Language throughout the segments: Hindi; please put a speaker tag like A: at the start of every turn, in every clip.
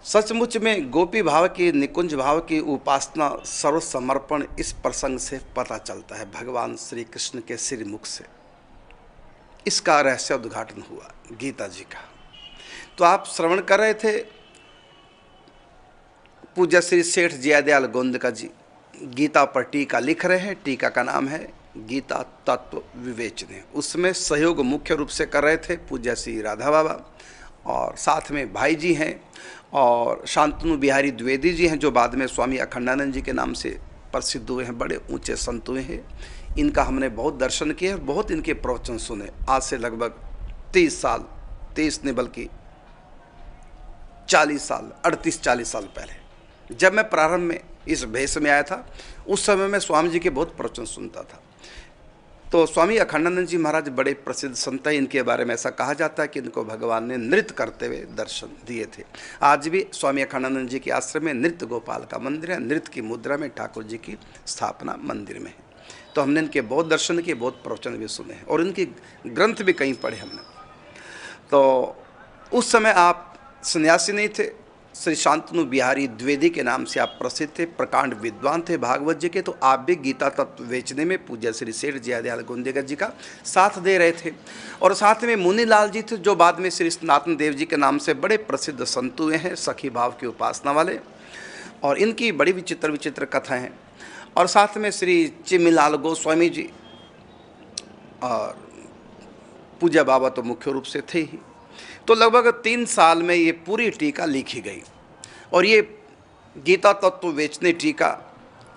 A: सचमुच में गोपी भाव की, निकुंज भाव की उपासना, सर्वसमर्पण इस प्रसंग से पता चलता है, भगवान श्री कृष्ण के श्रीमुख से इसका रहस्य उद्घाटन हुआ गीता जी का। तो आप श्रवण कर रहे थे पूज्य श्री सेठ जयदयाल गोंदका जी गीता पर टीका लिख रहे हैं। टीका का नाम है गीता तत्व विवेचने। उसमें सहयोग मुख्य रूप से कर रहे थे पूज्य श्री राधा बाबा, और साथ में भाई जी हैं और शांतनु बिहारी द्विवेदी जी हैं, जो बाद में स्वामी अखंडानंद जी के नाम से प्रसिद्ध हुए हैं, बड़े ऊंचे संत हुए हैं। इनका हमने बहुत दर्शन किए और बहुत इनके प्रवचन सुने। आज से लगभग 30 साल, 30 ने बल्कि 40 साल, 38-40 साल पहले जब मैं प्रारंभ में इस भेष में आया था, उस समय मैं स्वामी जी के बहुत प्रवचन सुनता था। तो स्वामी अखंडानंद जी महाराज बड़े प्रसिद्ध संत हैं। इनके बारे में ऐसा कहा जाता है कि इनको भगवान ने नृत्य करते हुए दर्शन दिए थे। आज भी स्वामी अखंडानंद जी के आश्रम में नृत्य गोपाल का मंदिर है। नृत्य की मुद्रा में ठाकुर जी की स्थापना मंदिर में है। तो हमने इनके बहुत दर्शन किए, बहुत प्रवचन भी सुने हैं और इनके ग्रंथ भी कहीं पढ़े हमने। तो उस समय आप सन्यासी नहीं थे, श्री शांतनु बिहारी द्विवेदी के नाम से आप प्रसिद्ध थे, प्रकांड विद्वान थे भागवत जी के। तो आप भी गीता तत्व बेचने में पूज्य श्री सेठ जयदयाल गोंदेकर जी का साथ दे रहे थे। और साथ में मुनीलाल जी थे, जो बाद में श्री सनातन देव जी के नाम से बड़े प्रसिद्ध संत हुए हैं, सखी भाव की उपासना वाले, और इनकी बड़ी विचित्र विचित्र कथाएँ हैं। और साथ में श्री चिमिलाल गोस्वामी जी और पूज्य बाबा तो मुख्य रूप से थे ही। तो लगभग 3 साल में ये पूरी टीका लिखी गई, और ये गीता तत्व बेचने टीका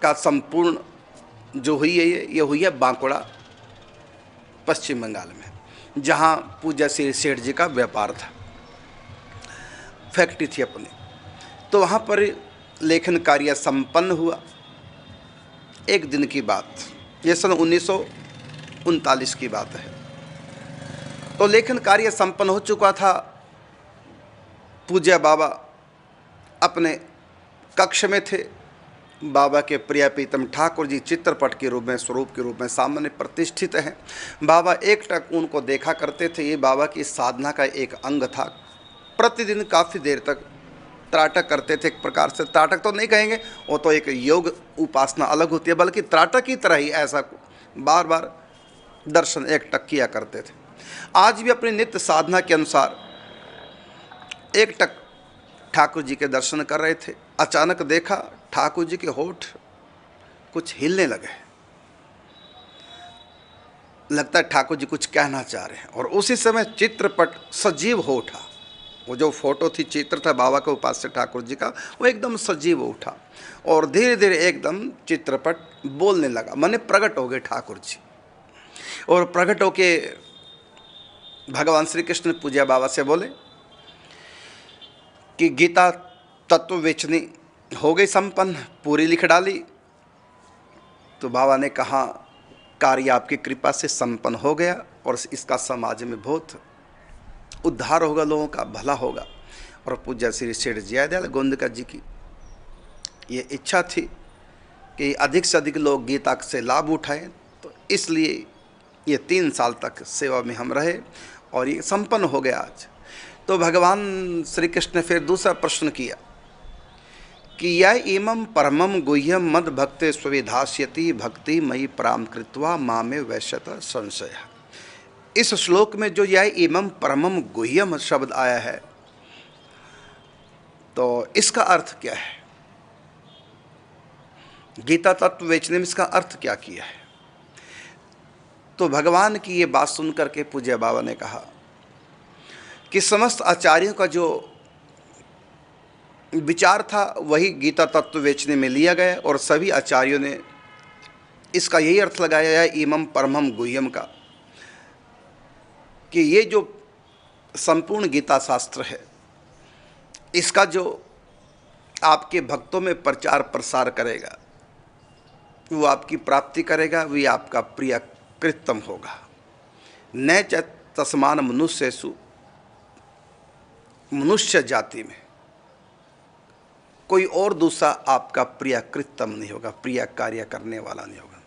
A: का संपूर्ण जो हुई है ये हुई है बांकुड़ा, पश्चिम बंगाल में, जहाँ पूज्य श्री सेठ जी का व्यापार था, फैक्ट्री थी अपनी। तो वहाँ पर लेखन कार्य संपन्न हुआ। एक दिन की बात, ये सन 1939 की बात है। तो लेखन कार्य संपन्न हो चुका था। पूज्य बाबा अपने कक्ष में थे। बाबा के प्रिय प्रीतम ठाकुर जी चित्रपट के रूप में, स्वरूप के रूप में सामने प्रतिष्ठित हैं। बाबा एकटक उनको देखा करते थे। ये बाबा की साधना का एक अंग था। प्रतिदिन काफ़ी देर तक त्राटक करते थे। एक प्रकार से त्राटक तो नहीं कहेंगे, वो तो एक योग उपासना अलग होती है, बल्कि त्राटक की तरह ही ऐसा बार बार दर्शन एकटक किया करते थे। आज भी अपनी नित्य साधना के अनुसार एकटक ठाकुर जी के दर्शन कर रहे थे। अचानक देखा ठाकुर जी के होठ कुछ हिलने लगे। लगता है ठाकुर जी कुछ कहना चाह रहे हैं। और उसी समय चित्रपट सजीव हो उठा। वो जो फोटो थी, चित्र था बाबा के उपास्य ठाकुर जी का, वो एकदम सजीव हो उठा और धीरे धीरे एकदम चित्रपट बोलने लगा। माने प्रकट हो गए ठाकुर जी। और प्रकट होके भगवान श्री कृष्ण पूज्य बाबा से बोले कि गीता तत्व वेचनी हो गई संपन्न, पूरी लिख डाली। तो बाबा ने कहा कार्य आपकी कृपा से संपन्न हो गया और इसका समाज में बहुत उद्धार होगा, लोगों का भला होगा। और पूज्य श्री सेठ जयदयाल गोंदका जी की ये इच्छा थी कि अधिक से अधिक लोग गीता से लाभ उठाएं। तो इसलिए ये 3 साल तक सेवा में हम रहे और ये संपन्न हो गया आज। तो भगवान श्री कृष्ण ने फिर दूसरा प्रश्न किया कि यह इमं परमं गुह्यम मद भक्ते स्विधास्यति भक्ति मयि प्राम कृत्वा मामे वैश्यत संशय। इस श्लोक में जो यह इमं परमं गुह्यम शब्द आया है, तो इसका अर्थ क्या है? गीता तत्व बेचने में इसका अर्थ क्या किया है? तो भगवान की ये बात सुनकर के पूज्य बाबा ने कहा कि समस्त आचार्यों का जो विचार था वही गीता तत्व बेचने में लिया गया और सभी आचार्यों ने इसका यही अर्थ लगाया है इमं परमं गुह्यम का, कि ये जो संपूर्ण गीता शास्त्र है, इसका जो आपके भक्तों में प्रचार प्रसार करेगा, वो आपकी प्राप्ति करेगा, वही आपका प्रिय कृत्यम होगा। न च तस्मान मनुष्यसु, मनुष्य जाति में कोई और दूसरा आपका प्रिय कृत्यम नहीं होगा, प्रिय कार्य करने वाला नहीं होगा।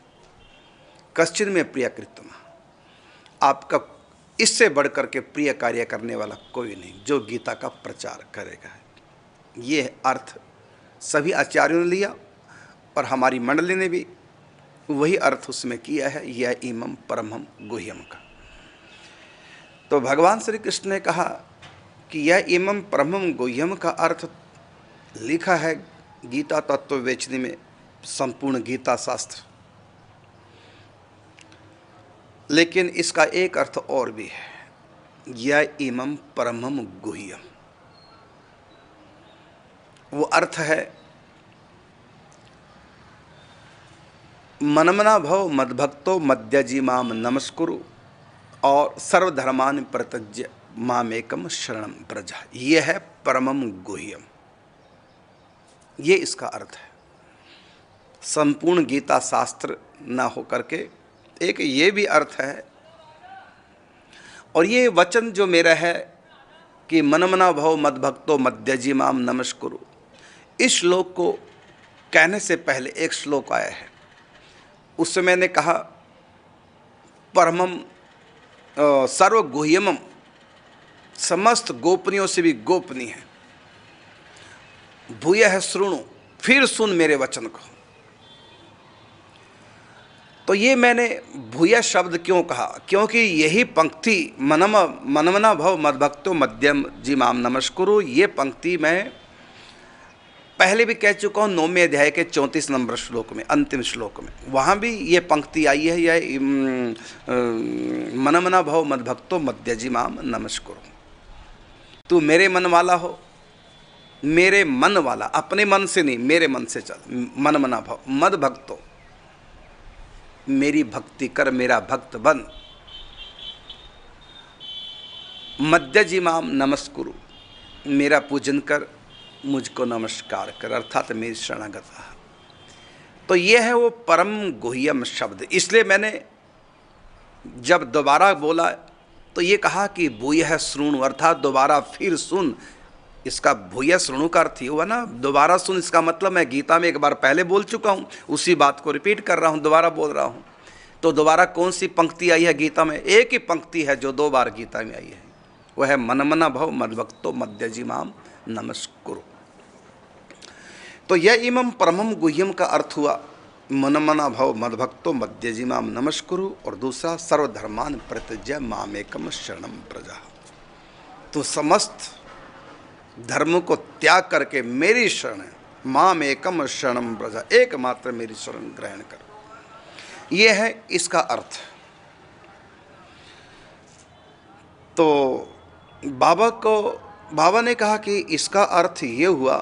A: कश्चिन में प्रिय कृत्यम, आपका इससे बढ़कर के प्रिय कार्य करने वाला कोई नहीं जो गीता का प्रचार करेगा। ये अर्थ सभी आचार्यों ने लिया और हमारी मंडली ने भी वही अर्थ उसमें किया है, यह इमं परमं गुह्यम का। तो भगवान श्री कृष्ण ने कहा कि यह इमं परमं गुह्यम का अर्थ लिखा है गीता तत्व वेचनी में, संपूर्ण गीता शास्त्र। लेकिन इसका एक अर्थ और भी है, यह इमं परमं गुह्यम। वो अर्थ है मनमना भव मद्भक्तो मद्यजीमाम नमस्कुरु और सर्वधर्मान प्रत्यज्य मामेकम शरणम प्रजा। ये है परमम गुह्यम, ये इसका अर्थ है। संपूर्ण गीता शास्त्र ना हो करके एक ये भी अर्थ है। और ये वचन जो मेरा है कि मनमना भव मद्भक्तो मद्यजीमाम नमस्कुरु, इस श्लोक को कहने से पहले एक श्लोक आया है, उससे मैंने कहा परमम सर्वगुह्यमम, समस्त गोपनीयों से भी गोपनीय है। भूयः शृणु, फिर सुन मेरे वचन को। तो ये मैंने भूय शब्द क्यों कहा, क्योंकि यही पंक्ति मनमना भव मद्भक्तो मध्यम जीमाम नमस्कुरु, ये पंक्ति मैं पहले भी कह चुका हूँ 9वें अध्याय के 34 नंबर श्लोक में, अंतिम श्लोक में। वहाँ भी ये पंक्ति आई है, यह मनमना भव मद्भक्तो मध्यजीमाम नमस्कुरु। तू मेरे मन वाला हो, मेरे मन वाला, अपने मन से नहीं, मेरे मन से चल। मनमना भव मद भक्तो, मेरी भक्ति कर, मेरा भक्त बन। मध्यजीमाम नमस्कुरु, मेरा पूजन कर, मुझको नमस्कार कर, अर्थात मेरी शरणागत। तो ये है वो परम गुह्यम शब्द। इसलिए मैंने जब दोबारा बोला तो ये कहा कि भूयः शृणु, अर्थात दोबारा फिर सुन। इसका भूयः शृणु का अर्थ ये हुआ ना, दोबारा सुन। इसका मतलब मैं गीता में एक बार पहले बोल चुका हूँ, उसी बात को रिपीट कर रहा हूँ, दोबारा बोल रहा हूँ। तो दोबारा कौन सी पंक्ति आई है गीता में? एक ही पंक्ति है जो 2 बार गीता में आई है, वह है मनमना भव मद्भक्तो मध्यजीमाम नमस्कुरु। तो यह इमं परमं गुह्यम का अर्थ हुआ मनमना भव मद्भक्तो मध्यजीमाम नमस्कुरु, और दूसरा सर्वधर्मान परित्यज्य मामेकम शरणम प्रजा। तो समस्त धर्म को त्याग करके मेरी शरण, मामेकम शरणम प्रजा, एकमात्र मेरी शरण ग्रहण कर। यह है इसका अर्थ। तो बाबा ने कहा कि इसका अर्थ ये हुआ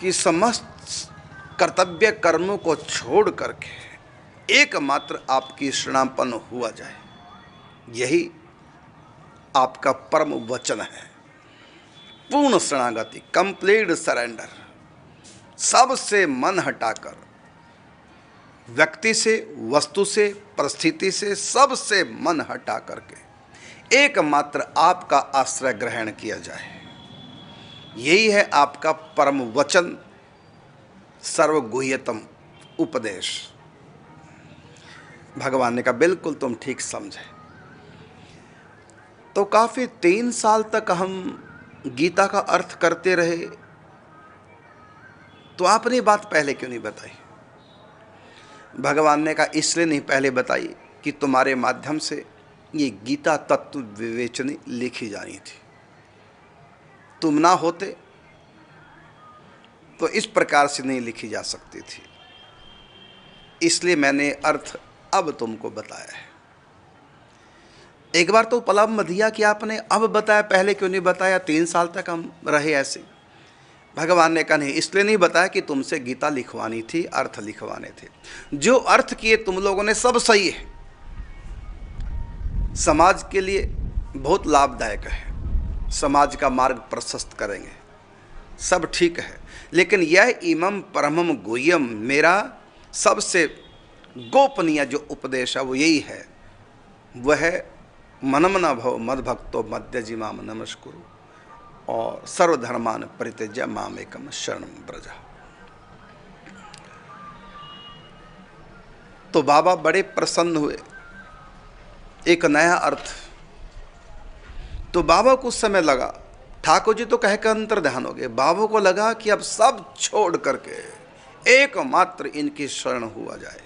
A: कि समस्त कर्तव्य कर्मों को छोड़ करके एकमात्र आपकी शरणापन्न हुआ जाए, यही आपका परम वचन है। पूर्ण शरणागति, कंप्लीट सरेंडर, सबसे मन हटाकर, व्यक्ति से, वस्तु से, परिस्थिति से, सबसे मन हटा करके एकमात्र आपका आश्रय ग्रहण किया जाए। यही है आपका परम वचन, सर्वगुह्यतम उपदेश। भगवान ने कहा बिल्कुल तुम ठीक समझे। तो काफी 3 साल तक हम गीता का अर्थ करते रहे, तो आपने बात पहले क्यों नहीं बताई? भगवान ने कहा इसलिए नहीं पहले बताई कि तुम्हारे माध्यम से ये गीता तत्व विवेचनी लिखी जानी थी। तुम ना होते तो इस प्रकार से नहीं लिखी जा सकती थी, इसलिए मैंने अर्थ अब तुमको बताया है। एक बार तो उपलब्ध दिया कि आपने अब बताया, पहले क्यों नहीं बताया? 3 साल तक हम रहे ऐसे। भगवान ने कहा नहीं, इसलिए नहीं बताया कि तुमसे गीता लिखवानी थी, अर्थ लिखवाने थे। जो अर्थ किए तुम लोगों ने सब सही है, समाज के लिए बहुत लाभदायक है, समाज का मार्ग प्रशस्त करेंगे, सब ठीक है। लेकिन यह इमं परमं गुह्यम, मेरा सबसे गोपनीय जो उपदेश है वो यही है, वह है मनमना भव मद्भक्तो मध्यजीमाम नमस्कुरु और सर्वधर्मान परित्यज्य मामेकम शरणम व्रज। तो बाबा बड़े प्रसन्न हुए, एक नया अर्थ। तो बाबा को उस समय लगा, ठाकुर जी तो कहकर अंतर्ध्यान हो गए। बाबू को लगा कि अब सब छोड़ करके एकमात्र इनकी शरण हुआ जाए।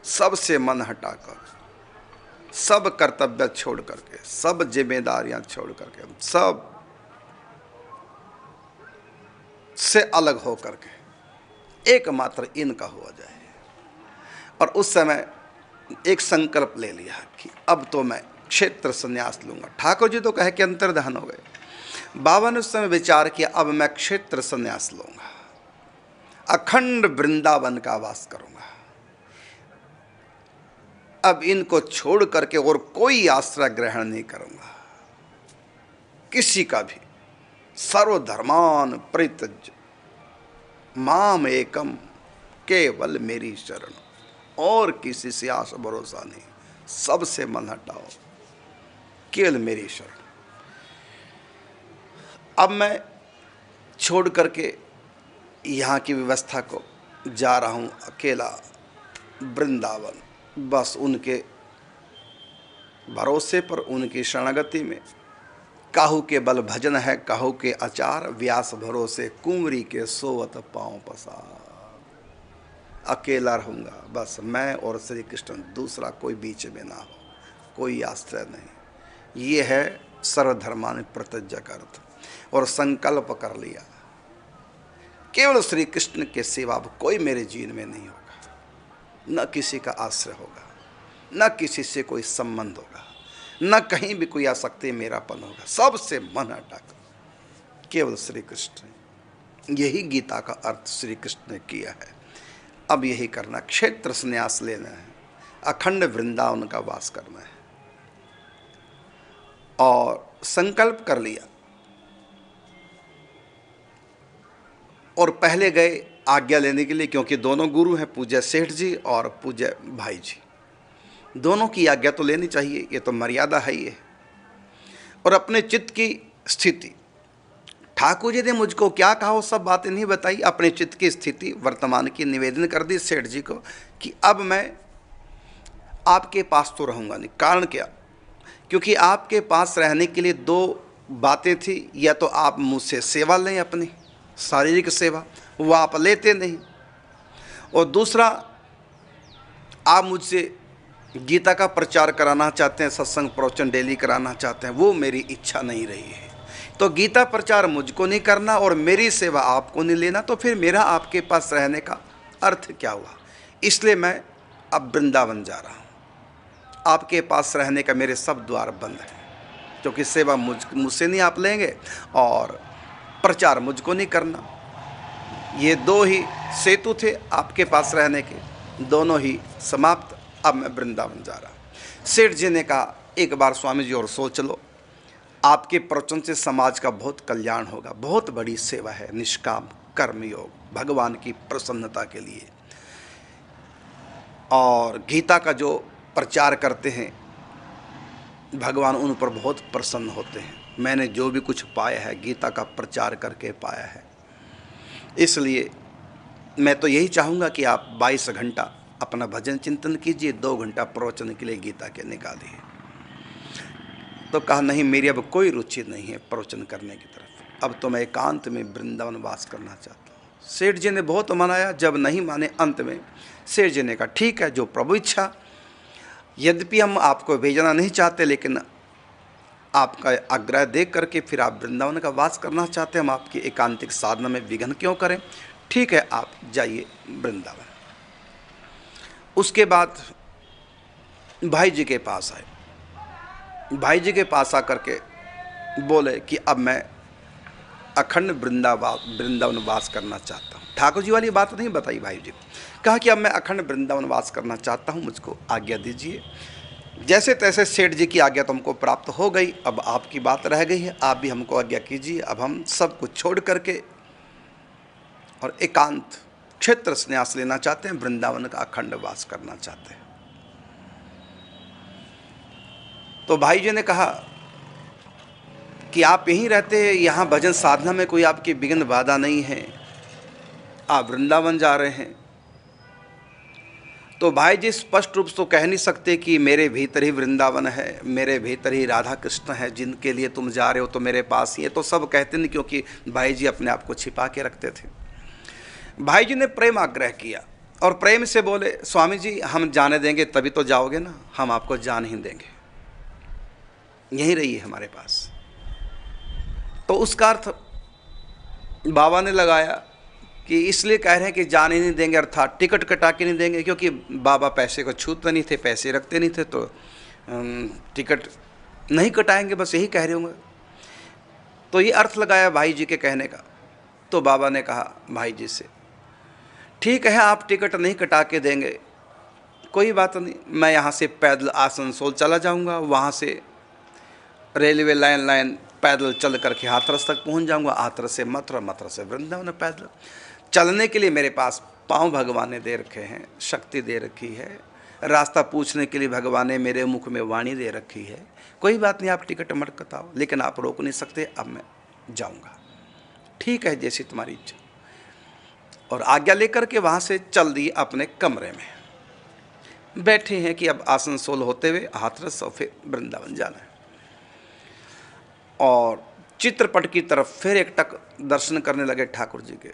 A: सबसे मन हटाकर, सब कर्तव्य छोड़ करके, सब जिम्मेदारियां छोड़ करके, सब से अलग हो करके एकमात्र इनका हुआ जाए। और उस समय एक संकल्प ले लिया कि अब तो मैं क्षेत्र संन्यास लूंगा। ठाकुर जी तो कह के अंतर्धान हो गए। बाबा ने उस समय विचार किया, अब मैं क्षेत्र संन्यास लूंगा, अखंड वृंदावन का वास करूंगा। अब इनको छोड़ करके और कोई आश्रय ग्रहण नहीं करूंगा, किसी का भी। सर्वधर्मान परित्यज्य माम एकम, केवल मेरी शरण, और किसी से आस भरोसा नहीं, सबसे मन हटाओ, केवल मेरी शरण। अब मैं छोड़ करके यहाँ की व्यवस्था को जा रहा हूँ अकेला वृंदावन, बस उनके भरोसे पर, उनकी शरणागति में। काहू के बल भजन है, काहू के आचार, व्यास भरोसे कुंवरी के सोवत पांव पसार। अकेला रहूँगा बस मैं और श्री कृष्ण, दूसरा कोई बीच में ना हो, कोई आश्रय नहीं। ये है सर्वधर्मान प्रतिज्ञा का अर्थ। और संकल्प कर लिया, केवल श्री कृष्ण के सिवा कोई मेरे जीवन में नहीं होगा, न किसी का आश्रय होगा, न किसी से कोई संबंध होगा, न कहीं भी कोई आसक्ति मेरापन होगा, सबसे मन हटाकर केवल श्री कृष्ण। यही गीता का अर्थ श्री कृष्ण ने किया है। अब यही करना, क्षेत्र संन्यास लेना है, अखंड वृंदावन का वास करना है। और संकल्प कर लिया और पहले गए आज्ञा लेने के लिए, क्योंकि दोनों गुरु हैं, पूज्य सेठ जी और पूज्य भाई जी, दोनों की आज्ञा तो लेनी चाहिए, ये तो मर्यादा है ही है। और अपने चित्त की स्थिति, ठाकुर जी ने मुझको क्या कहा वो सब बातें नहीं बताई, अपने चित्त की स्थिति वर्तमान की निवेदन कर दी सेठ जी को कि अब मैं आपके पास तो रहूँगा नहीं। कारण क्या? क्योंकि आपके पास रहने के लिए दो बातें थी, या तो आप मुझसे सेवा लें, अपनी शारीरिक सेवा, वो आप लेते नहीं, और दूसरा आप मुझसे गीता का प्रचार कराना चाहते हैं, सत्संग प्रवचन डेली कराना चाहते हैं, वो मेरी इच्छा नहीं रही है। तो गीता प्रचार मुझको नहीं करना और मेरी सेवा आपको नहीं लेना, तो फिर मेरा आपके पास रहने का अर्थ क्या हुआ? इसलिए मैं अब वृंदावन जा रहा हूँ, आपके पास रहने का मेरे सब द्वार बंद हैं, क्योंकि सेवा मुझसे नहीं आप लेंगे और प्रचार मुझको नहीं करना। ये दो ही सेतु थे आपके पास रहने के, दोनों ही समाप्त। अब मैं वृंदावन जा रहा हूँ। सेठ जी ने कहा, एक बार स्वामी जी और सोच लो, आपके प्रवचन से समाज का बहुत कल्याण होगा, बहुत बड़ी सेवा है, निष्काम कर्मयोग, भगवान की प्रसन्नता के लिए। और गीता का जो प्रचार करते हैं, भगवान उन पर बहुत प्रसन्न होते हैं। मैंने जो भी कुछ पाया है गीता का प्रचार करके पाया है, इसलिए मैं तो यही चाहूँगा कि आप 22 घंटा अपना भजन चिंतन कीजिए, 2 घंटा प्रवचन के लिए गीता के निकालिए। तो कहा, नहीं, मेरी अब कोई रुचि नहीं है प्रवचन करने की तरफ, अब तो मैं एकांत में वृंदावन वास करना चाहता हूँ। सेठ जी ने बहुत मनाया, जब नहीं माने अंत में सेठ जी ने कहा, ठीक है, जो प्रभु इच्छा। यद्यपि हम आपको भेजना नहीं चाहते, लेकिन आपका आग्रह देख करके फिर आप वृंदावन का वास करना चाहते हैं, हम आपकी एकांतिक साधना में विघ्न क्यों करें? ठीक है, आप जाइए वृंदावन। उसके बाद भाई जी के पास आए। भाई जी के पास आकर के बोले कि अब मैं अखंड वृंदावन वास करना चाहता हूँ। ठाकुर जी वाली बात नहीं बताई भाई जी, कहा कि अब मैं अखंड वृंदावन वास करना चाहता हूँ, मुझको आज्ञा दीजिए। जैसे तैसे सेठ जी की आज्ञा तो हमको प्राप्त हो गई, अब आपकी बात रह गई है, आप भी हमको आज्ञा कीजिए। अब हम सब कुछ छोड़ करके और एकांत क्षेत्र संन्यास लेना चाहते हैं, वृंदावन का अखंड वास करना चाहते हैं। तो भाई जी ने कहा कि आप यहीं रहते हैं, यहाँ भजन साधना में कोई आपकी विघ्न बाधा नहीं है, आप वृंदावन जा रहे हैं, तो भाई जी स्पष्ट रूप से तो कह नहीं सकते कि मेरे भीतर ही वृंदावन है, मेरे भीतर ही राधा कृष्ण है, जिनके लिए तुम जा रहे हो तो मेरे पास ही है। तो सब कहते नहीं, क्योंकि भाई जी अपने आप को छिपा के रखते थे। भाई जी ने प्रेम आग्रह किया और प्रेम से बोले, स्वामी जी हम जाने देंगे तभी तो जाओगे ना, हम आपको जान ही देंगे, यहीं रहिए हमारे पास। तो उसका अर्थ बाबा ने लगाया कि इसलिए कह रहे हैं कि जाने नहीं देंगे, अर्थात टिकट कटा के नहीं देंगे, क्योंकि बाबा पैसे को छूते नहीं थे, पैसे रखते नहीं थे, तो टिकट नहीं कटाएंगे, बस यही कह रहे होंगे। तो ये अर्थ लगाया भाई जी के कहने का। तो बाबा ने कहा भाई जी से, ठीक है आप टिकट नहीं कटा के देंगे, कोई बात नहीं, मैं यहाँ से पैदल आसनसोल चला जाऊँगा, वहाँ से रेलवे लाइन पैदल चल करके हाथरस तक पहुँच जाऊँगा, हाथरस से मथुरा, मथुरा से वृंदावन। पैदल चलने के लिए मेरे पास पाँव भगवान ने दे रखे हैं, शक्ति दे रखी है, रास्ता पूछने के लिए भगवान ने मेरे मुख में वाणी दे रखी है। कोई बात नहीं, आप टिकट मत कटाओ, लेकिन आप रोक नहीं सकते, अब मैं जाऊँगा। ठीक है, जैसी तुम्हारी इच्छा। और आज्ञा लेकर के वहाँ से चल दिए अपने कमरे में। बैठे हैं कि अब आसनसोल होते हुए हाथरस और फिर वृंदावन जाना है। और चित्रपट की तरफ फिर एक टक दर्शन करने लगे ठाकुर जी के।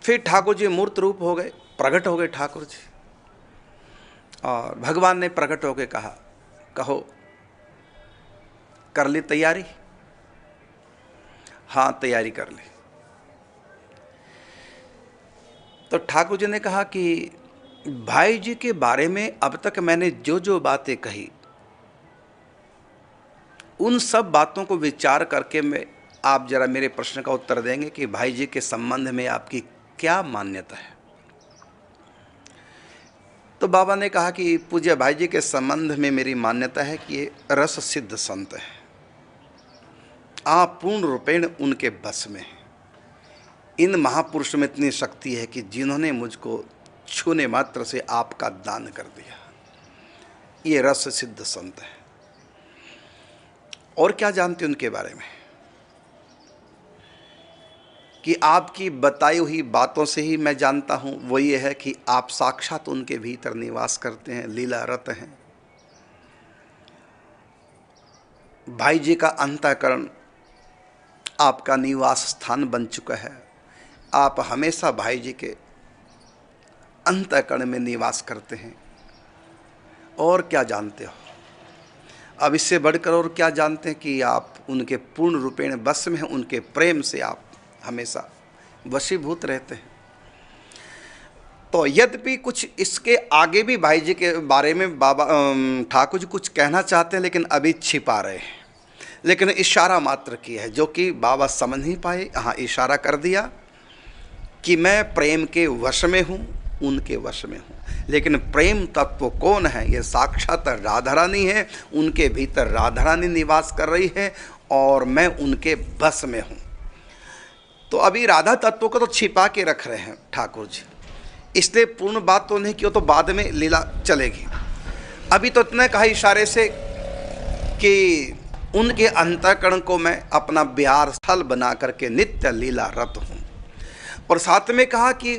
A: फिर ठाकुर जी मूर्त रूप हो गए, प्रकट हो गए ठाकुर जी। और भगवान ने प्रकट होकर कहा, कहो कर ली तैयारी? हाँ तैयारी कर ली। तो ठाकुर जी ने कहा कि भाई जी के बारे में अब तक मैंने जो जो बातें कही, उन सब बातों को विचार करके मैं आप जरा मेरे प्रश्न का उत्तर देंगे कि भाई जी के संबंध में आपकी क्या मान्यता है। तो बाबा ने कहा कि पूज्य भाई जी के संबंध में मेरी मान्यता है कि ये रस सिद्ध संत है, आप पूर्ण रूपेण उनके बस में हैं। इन महापुरुष में इतनी शक्ति है कि जिन्होंने मुझको छूने मात्र से आपका दान कर दिया, ये रस सिद्ध संत है। और क्या जानते उनके बारे में कि आपकी बताई हुई बातों से ही मैं जानता हूं, वो ये है कि आप साक्षात उनके भीतर निवास करते हैं, लीला रत हैं। भाई जी का अंतःकरण आपका निवास स्थान बन चुका है, आप हमेशा भाई जी के अंतःकरण में निवास करते हैं। और क्या जानते हो? अब इससे बढ़कर और क्या जानते हैं कि आप उनके पूर्ण रूपेण बस में हैं, उनके प्रेम से आप हमेशा वशीभूत रहते हैं। तो यद्यपि कुछ इसके आगे भी भाई जी के बारे में बाबा ठाकुर जी कुछ कहना चाहते हैं, लेकिन अभी छिपा रहे हैं, लेकिन इशारा मात्र किया है, जो कि बाबा समझ नहीं पाए। हाँ, इशारा कर दिया कि मैं प्रेम के वश में हूँ, उनके वश में हूँ। लेकिन प्रेम तत्व कौन है? ये साक्षात राधा रानी है, उनके भीतर राधा रानी निवास कर रही है और मैं उनके बस में हूँ। तो अभी राधा तत्व को तो छिपा के रख रहे हैं ठाकुर जी, इसलिए पूर्ण बात तो नहीं की, तो बाद में लीला चलेगी। अभी तो इतना कहा इशारे से कि उनके अंतःकरण को मैं अपना विहार स्थल बना करके नित्य लीला रत हूँ। और साथ में कहा कि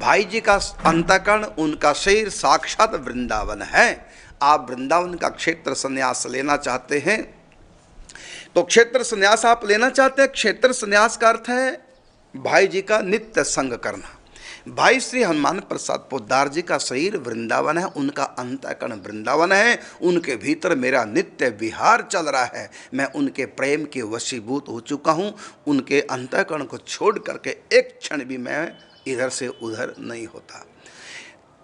A: भाई जी का अंतःकरण, उनका शरीर साक्षात वृंदावन है। आप वृंदावन का क्षेत्र संन्यास लेना चाहते हैं तो क्षेत्र संन्यास आप लेना चाहते हैं। क्षेत्र संन्यास का अर्थ है भाई जी का नित्य संग करना। भाई श्री हनुमान प्रसाद पोद्दार जी का शरीर वृंदावन है, उनका अंतःकरण वृंदावन है, उनके भीतर मेरा नित्य विहार चल रहा है। मैं उनके प्रेम के वशीभूत हो चुका हूँ। उनके अंतःकरण को छोड़ करके एक क्षण भी मैं इधर से उधर नहीं होता।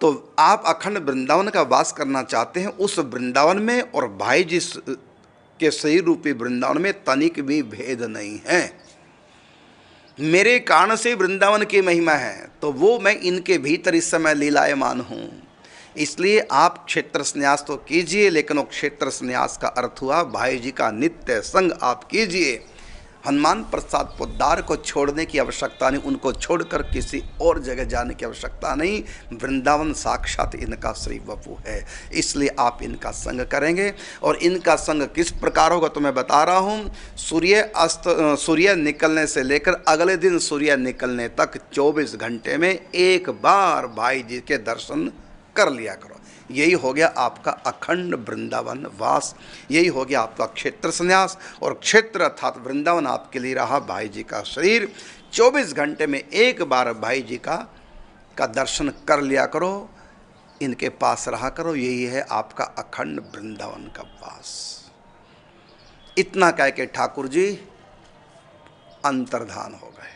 A: तो आप अखंड वृंदावन का वास करना चाहते हैं, उस वृंदावन में और भाई जी के शरीर रूपी वृंदावन में तनिक भी भेद नहीं है। मेरे कारण से वृंदावन की महिमा है, तो वो मैं इनके भीतर इस समय लीलायमान हूँ। इसलिए आप क्षेत्र संन्यास तो कीजिए, लेकिन वो क्षेत्र संन्यास का अर्थ हुआ भाई जी का नित्य संग आप कीजिए। हनुमान प्रसाद पोद्दार को छोड़ने की आवश्यकता नहीं, उनको छोड़कर किसी और जगह जाने की आवश्यकता नहीं। वृंदावन साक्षात इनका श्री वपु है, इसलिए आप इनका संग करेंगे। और इनका संग किस प्रकार होगा तो मैं बता रहा हूँ। सूर्य निकलने से लेकर अगले दिन सूर्य निकलने तक 24 घंटे में एक बार भाई जी के दर्शन कर लिया करो। यही हो गया आपका अखंड वृंदावन वास, यही हो गया आपका क्षेत्र संन्यास। और क्षेत्र अर्थात वृंदावन आपके लिए रहा भाई जी का शरीर। 24 घंटे में एक बार भाई जी का दर्शन कर लिया करो, इनके पास रहा करो, यही है आपका अखंड वृंदावन का वास। इतना कह के ठाकुर जी अंतर्धान हो गए।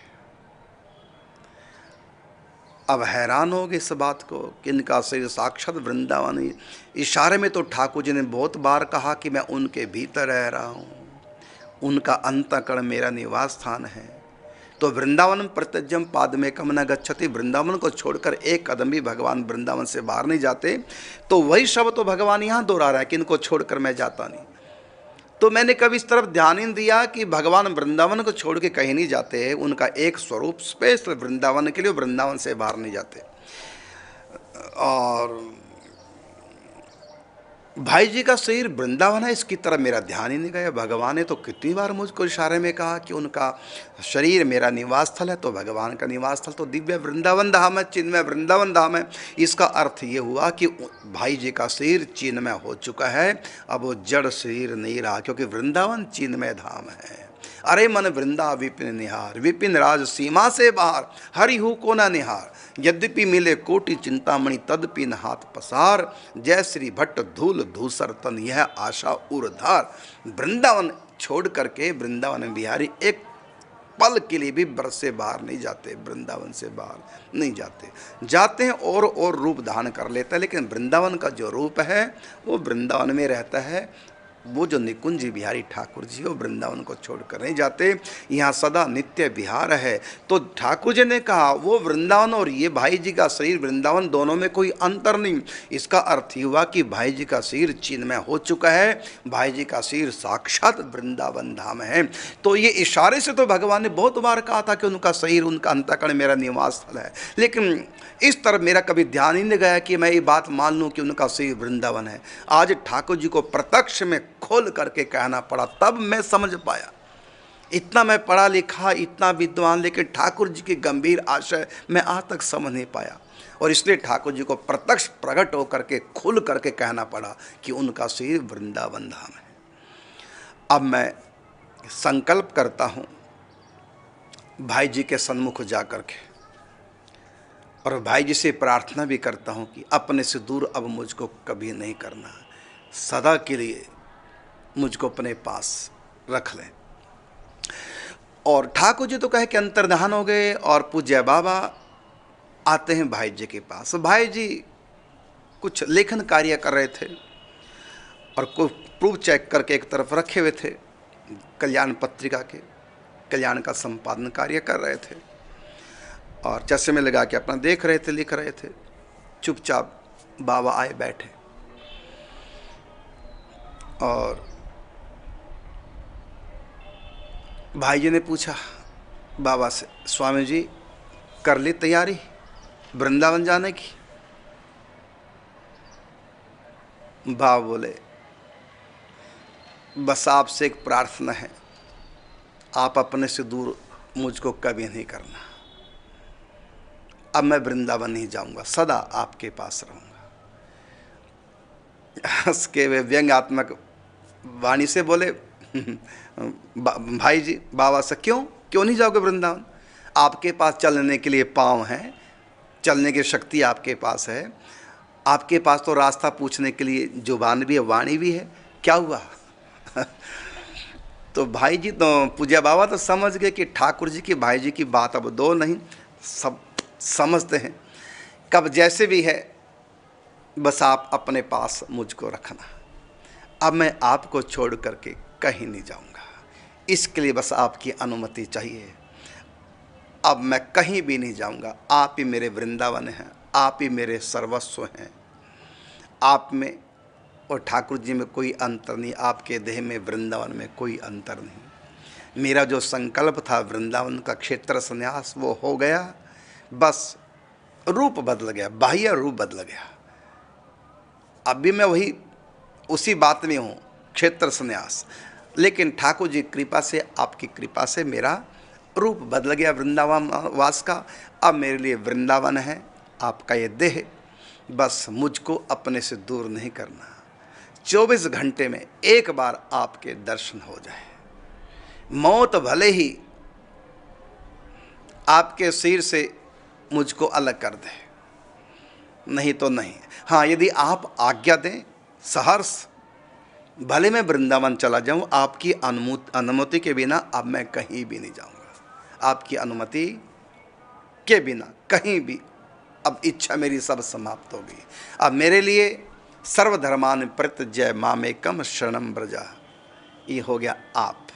A: अब हैरान हो गए इस बात को कि इनका शरीर साक्षात वृंदावन। इशारे में तो ठाकुर जी ने बहुत बार कहा कि मैं उनके भीतर रह रहा हूँ, उनका अंतःकरण मेरा निवास स्थान है। तो वृंदावन प्रत्यज्यम पाद में कम न गच्छति, वृंदावन को छोड़कर एक कदम भी भगवान वृंदावन से बाहर नहीं जाते। तो वही शब्द तो भगवान यहाँ दोहरा रहा है कि इनको छोड़कर मैं जाता नहीं। तो मैंने कभी इस तरफ ध्यान ही नहीं दिया कि भगवान वृंदावन को छोड़ के कहीं नहीं जाते हैं। उनका एक स्वरूप स्पेशल वृंदावन के लिए, वृंदावन से बाहर नहीं जाते। और भाई जी का शरीर वृंदावन है, इसकी तरफ मेरा ध्यान ही नहीं गया। भगवान ने तो कितनी बार मुझको इशारे में कहा कि उनका शरीर मेरा निवास स्थल है। तो भगवान का निवास स्थल तो दिव्य वृंदावन धाम है, चिन्मय वृंदावन धाम है। इसका अर्थ ये हुआ कि भाई जी का शरीर चिन्मय हो चुका है, अब वो जड़ शरीर नहीं रहा, क्योंकि वृंदावन चिन्मय धाम है। अरे मन वृंदा विपिन निहार, विपिन राज सीमा से बाहर, हरि हु को न निहार। यद्यपि मिले कोटि चिंतामणि तदपि न हाथ पसार, जय श्री भट्ट धूल धूसर तन यह आशा उर्धार। वृंदावन छोड़ करके वृंदावन बिहारी एक पल के लिए भी ब्रज से बाहर नहीं जाते, वृंदावन से बाहर नहीं जाते। जाते हैं और रूप धारण कर लेता है, लेकिन वृंदावन का जो रूप है वो वृंदावन में रहता है। वो जो निकुंज बिहारी ठाकुर जी वो वृंदावन को छोड़कर नहीं जाते, यहाँ सदा नित्य विहार है। तो ठाकुर जी ने कहा वो वृंदावन और ये भाई जी का शरीर वृंदावन, दोनों में कोई अंतर नहीं। इसका अर्थ ही हुआ कि भाई जी का शरीर चिन्मय हो चुका है, भाई जी का शरीर साक्षात वृंदावन धाम है। तो ये इशारे से तो भगवान ने बहुत बार कहा था कि उनका शरीर, उनका अंतःकरण मेरा निवास स्थल है, लेकिन इस तरफ मेरा कभी ध्यान ही नहीं गया कि मैं ये बात मान लूँ कि उनका शरीर वृंदावन है। आज ठाकुर जी को प्रत्यक्ष में खोल करके कहना पड़ा, तब मैं समझ पाया। इतना मैं पढ़ा लिखा, इतना विद्वान, लेकिन ठाकुर जी की गंभीर आशय मैं आज तक समझ नहीं पाया। और इसलिए ठाकुर जी को प्रत्यक्ष प्रकट होकर के खुल करके कहना पड़ा कि उनका शरीर वृंदावन धाम है। अब मैं संकल्प करता हूँ भाई जी के सन्मुख जा करके, और भाई जी से प्रार्थना भी करता हूँ कि अपने से दूर अब मुझको कभी नहीं करना, सदा के लिए मुझको अपने पास रख लें। और ठाकुर जी तो कहे कि अंतर्धान हो गए, और पूज्य बाबा आते हैं भाई जी के पास। भाई जी कुछ लेखन कार्य कर रहे थे और कुछ प्रूफ चेक करके एक तरफ रखे हुए थे, कल्याण पत्रिका के कल्याण का संपादन कार्य कर रहे थे, और चश्मे लगा के अपना देख रहे थे, लिख रहे थे। चुपचाप बाबा आए बैठे और भाई जी ने पूछा बाबा से, स्वामी जी कर ली तैयारी वृंदावन जाने की? बाबा बोले बस आपसे एक प्रार्थना है, आप अपने से दूर मुझको कभी नहीं करना। अब मैं वृंदावन नहीं जाऊंगा, सदा आपके पास रहूंगा। हंस के वे व्यंग्यात्मक वाणी से बोले भाई जी बाबा से, क्यों नहीं जाओगे वृंदावन? आपके पास चलने के लिए पाँव हैं, चलने की शक्ति आपके पास है, आपके पास तो रास्ता पूछने के लिए जुबान भी है, वाणी भी है, क्या हुआ? तो भाई जी तो पूज्य बाबा तो समझ गए कि ठाकुर जी की भाई जी की बात अब दो नहीं, सब समझते हैं। कब जैसे भी है बस आप अपने पास मुझको रखना, अब मैं आपको छोड़ करके कहीं नहीं जाऊंगा, इसके लिए बस आपकी अनुमति चाहिए। अब मैं कहीं भी नहीं जाऊंगा, आप ही मेरे वृंदावन हैं, आप ही मेरे सर्वस्व हैं। आप में और ठाकुर जी में कोई अंतर नहीं, आपके देह में वृंदावन में कोई अंतर नहीं। मेरा जो संकल्प था वृंदावन का क्षेत्र संन्यास वो हो गया, बस रूप बदल गया, बाह्य रूप बदल गया। अब भी मैं वही उसी बात में हूँ, क्षेत्र संन्यास, लेकिन ठाकुर जी कृपा से, आपकी कृपा से मेरा रूप बदल गया वृंदावन वास का। अब मेरे लिए वृंदावन है आपका ये देह, बस मुझको अपने से दूर नहीं करना। 24 घंटे में एक बार आपके दर्शन हो जाए। मौत भले ही आपके सिर से मुझको अलग कर दे, नहीं तो नहीं। हाँ, यदि आप आज्ञा दें सहर्ष, भले मैं वृंदावन चला जाऊं, आपकी अनुमति के बिना अब मैं कहीं भी नहीं जाऊंगा। आपकी अनुमति के बिना कहीं भी अब इच्छा मेरी सब समाप्त हो गई। अब मेरे लिए सर्वधर्मान परित्यज्य मामेकम शरणम व्रज, ये हो गया आप।